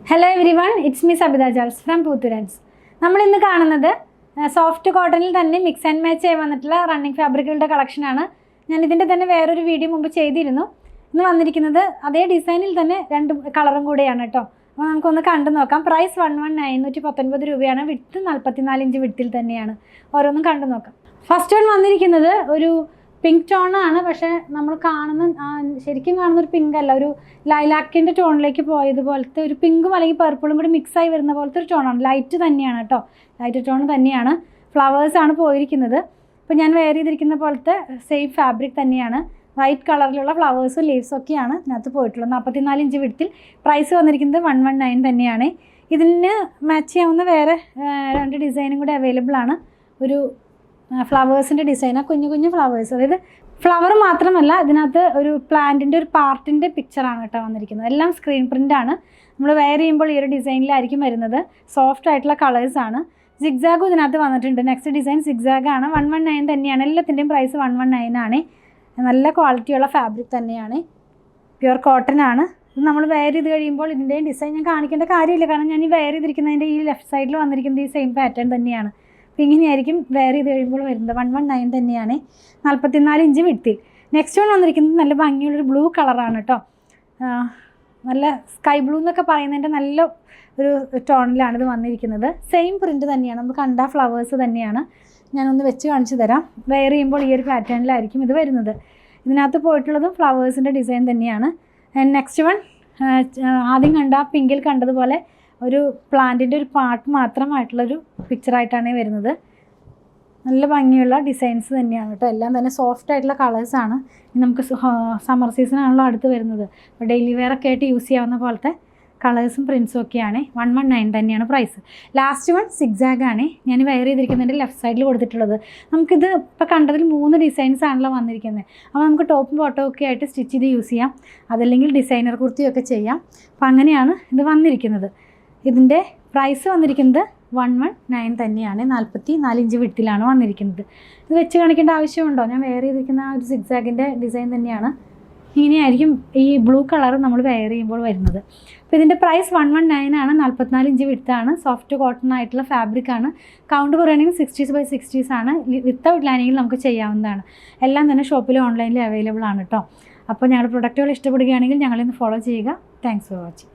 Hello everyone, it's me Sabitha Charles from Poothurans. നമ്മൾ ഇന്ന് കാണുന്നത് സോഫ്റ്റ് കോട്ടണിൽ തന്നെ മിക്സ് ആൻഡ് മാച്ച് ആയി വന്നിട്ടുള്ള റണ്ണിങ് ഫാബ്രിക്കുകളുടെ കളക്ഷനാണ്. ഞാൻ ഇതിൻ്റെ തന്നെ വേറൊരു വീഡിയോ മുമ്പ് ചെയ്തിരുന്നു. ഇന്ന് വന്നിരിക്കുന്നത് അതേ ഡിസൈനിൽ തന്നെ രണ്ട് കളറും കൂടെയാണ് കേട്ടോ. അപ്പോൾ നമുക്കൊന്ന് കണ്ടു നോക്കാം. പ്രൈസ് 11,919 രൂപയാണ്. വിഡ്ത്ത് 44 ഇഞ്ച് വിഡ്ത്തിൽ തന്നെയാണ്. ഓരോന്നും കണ്ടു നോക്കാം. ഫസ്റ്റ് വൺ വന്നിരിക്കുന്നത് ഒരു പിങ്ക് ടോണാണ്. പക്ഷേ നമ്മൾ ശരിക്കും കാണുന്ന ഒരു പിങ്ക് അല്ല, ഒരു ലൈലാക്കിൻ്റെ ടോണിലേക്ക് പോയതുപോലത്തെ ഒരു പിങ്കും അല്ലെങ്കിൽ പർപ്പിളും കൂടി മിക്സായി വരുന്ന പോലത്തെ ഒരു ടോണാണ്. ലൈറ്റ് തന്നെയാണ് കേട്ടോ, ലൈറ്റ് ടോൺ തന്നെയാണ്. ഫ്ലവേഴ്സാണ് പോയിരിക്കുന്നത്. ഇപ്പോൾ ഞാൻ വെയർ ചെയ്തിരിക്കുന്ന പോലത്തെ സെയിം ഫാബ്രിക് തന്നെയാണ്. വൈറ്റ് കളറിലുള്ള ഫ്ലവേഴ്സും ലീവ്സും ഒക്കെയാണ് ഇതിനകത്ത് പോയിട്ടുള്ളത്. 44 ഇഞ്ച് വിഡ്ത്തിൽ. പ്രൈസ് വന്നിരിക്കുന്നത് 119 തന്നെയാണ്. ഇതിന് മാച്ച് ചെയ്യാവുന്ന വേറെ രണ്ട് ഡിസൈനും കൂടി അവൈലബിൾ ആണ്. ഒരു ഫ്ലവേഴ്സിൻ്റെ ഡിസൈനാണ്, കുഞ്ഞു കുഞ്ഞു ഫ്ലവേഴ്സ്. അതായത് ഫ്ലവർ മാത്രമല്ല, ഇതിനകത്ത് ഒരു പ്ലാന്റിൻ്റെ ഒരു പാർട്ടിൻ്റെ പിക്ചറാണ് കേട്ടോ വന്നിരിക്കുന്നത്. എല്ലാം സ്ക്രീൻ പ്രിൻ്റാണ്. നമ്മൾ വെയർ ചെയ്യുമ്പോൾ ഈ ഒരു ഡിസൈനിലായിരിക്കും വരുന്നത്. സോഫ്റ്റ് ആയിട്ടുള്ള കളേഴ്സാണ്. സിഗ്സാഗും ഇതിനകത്ത് വന്നിട്ടുണ്ട്. Next design സിഗ്സാഗാണ്. 119 തന്നെയാണ്. എല്ലാത്തിൻ്റെയും പ്രൈസ് 119 ആണ്. നല്ല ക്വാളിറ്റിയുള്ള ഫാബ്രിക് തന്നെയാണ്. പ്യുവർ കോട്ടൺ ആണ്. ഇത് നമ്മൾ വെയർ ചെയ്ത് കഴിയുമ്പോൾ ഇതിൻ്റെയും ഡിസൈൻ ഞാൻ കാണിക്കേണ്ട കാര്യമില്ല, കാരണം ഞാൻ ഈ വെയർ ചെയ്തിരിക്കുന്നതിൻ്റെ ഈ ലെഫ്റ്റ് സൈഡിൽ വന്നിരിക്കുന്നത് ഈ സെയിം പാറ്റേൺ തന്നെയാണ്. അപ്പോൾ ഇങ്ങനെയായിരിക്കും വെയർ ചെയ്ത് കഴിയുമ്പോൾ വരുന്നത്. 119 തന്നെയാണ്. 44 ഇഞ്ച് വിഡ്ത്തിൽ. നെക്സ്റ്റ് വൺ വന്നിരിക്കുന്നത് നല്ല ഭംഗിയുള്ളൊരു ബ്ലൂ കളറാണ് കേട്ടോ. നല്ല സ്കൈ ബ്ലൂ എന്നൊക്കെ പറയുന്നതിൻ്റെ നല്ല ഒരു ടോണിലാണ് ഇത് വന്നിരിക്കുന്നത്. സെയിം പ്രിൻറ്റ് തന്നെയാണ്. നമുക്ക് കണ്ട ഫ്ലവേഴ്സ് തന്നെയാണ്. ഞാനൊന്ന് വെച്ച് കാണിച്ചു തരാം. വെയർ ചെയ്യുമ്പോൾ ഈ ഒരു പാറ്റേണിലായിരിക്കും ഇത് വരുന്നത്. ഇതിനകത്ത് പോയിട്ടുള്ളതും ഫ്ലവേഴ്സിൻ്റെ ഡിസൈൻ തന്നെയാണ്. നെക്സ്റ്റ് വൺ ആദ്യം കണ്ട പിങ്കിൽ കണ്ടതുപോലെ ഒരു പ്ലാന്റിൻ്റെ ഒരു പാർട്ട് മാത്രമായിട്ടുള്ളൊരു പിക്ചറായിട്ടാണ് വരുന്നത്. നല്ല ഭംഗിയുള്ള ഡിസൈൻസ് തന്നെയാണ് കേട്ടോ. എല്ലാം തന്നെ സോഫ്റ്റ് ആയിട്ടുള്ള കളേഴ്സാണ്. നമുക്ക് സമ്മർ സീസണാണല്ലോ അടുത്ത് വരുന്നത്. അപ്പോൾ ഡെയിലി വെയറൊക്കെ ആയിട്ട് യൂസ് ചെയ്യാവുന്ന പോലത്തെ കളേഴ്സും പ്രിൻസും ഒക്കെയാണ്. 119 തന്നെയാണ് പ്രൈസ്. Last one സിഗ്സാഗാണ്. ഞാൻ വെയർ ചെയ്തിരിക്കുന്നതിൻ്റെ ലെഫ്റ്റ് സൈഡിൽ കൊടുത്തിട്ടുള്ളത്. നമുക്കിത് ഇപ്പോൾ കണ്ടതിൽ 3 ഡിസൈൻസ് ആണല്ലോ വന്നിരിക്കുന്നത്. അപ്പോൾ നമുക്ക് ടോപ്പും ബോട്ടവും ഒക്കെ ആയിട്ട് സ്റ്റിച്ച് ചെയ്ത് യൂസ് ചെയ്യാം. അതല്ലെങ്കിൽ ഡിസൈനർ കുർത്തിയൊക്കെ ചെയ്യാം. അപ്പോൾ അങ്ങനെയാണ് ഇത് വന്നിരിക്കുന്നത്. ഇതിൻ്റെ പ്രൈസ് വന്നിരിക്കുന്നത് 119 തന്നെയാണ്. 44 ഇഞ്ച് വിഡ്ത്തിലാണ് വന്നിരിക്കുന്നത്. ഇത് വെച്ച് കാണിക്കേണ്ട ആവശ്യമുണ്ടോ? ഞാൻ വെയർ ചെയ്തിരിക്കുന്ന ആ ഒരു സിഗ്സാഗിൻ്റെ ഡിസൈൻ തന്നെയാണ്. ഇങ്ങനെയായിരിക്കും ഈ ബ്ലൂ കളർ നമ്മൾ വെയർ ചെയ്യുമ്പോൾ വരുന്നത്. അപ്പോൾ ഇതിൻ്റെ പ്രൈസ് 119 ആണ്. 44 ഇഞ്ച് വിഡ്ത്താണ്. സോഫ്റ്റ് കോട്ടൺ ആയിട്ടുള്ള ഫാബ്രിക്കാണ്. കൗണ്ട് പറയുകയാണെങ്കിൽ 60x60 ആണ്. വിത്തൗട്ട് ലൈനിങ്ങിൽ നമുക്ക് ചെയ്യാവുന്നതാണ്. എല്ലാം തന്നെ ഷോപ്പിൽ ഓൺലൈനിൽ അവൈലബിൾ ആണ് കേട്ടോ. അപ്പോൾ ഞങ്ങളുടെ പ്രൊഡക്റ്റുകൾ ഇഷ്ടപ്പെടുകയാണെങ്കിൽ ഞങ്ങളെ ഒന്ന് ഫോളോ ചെയ്യുക. Thanks for watching.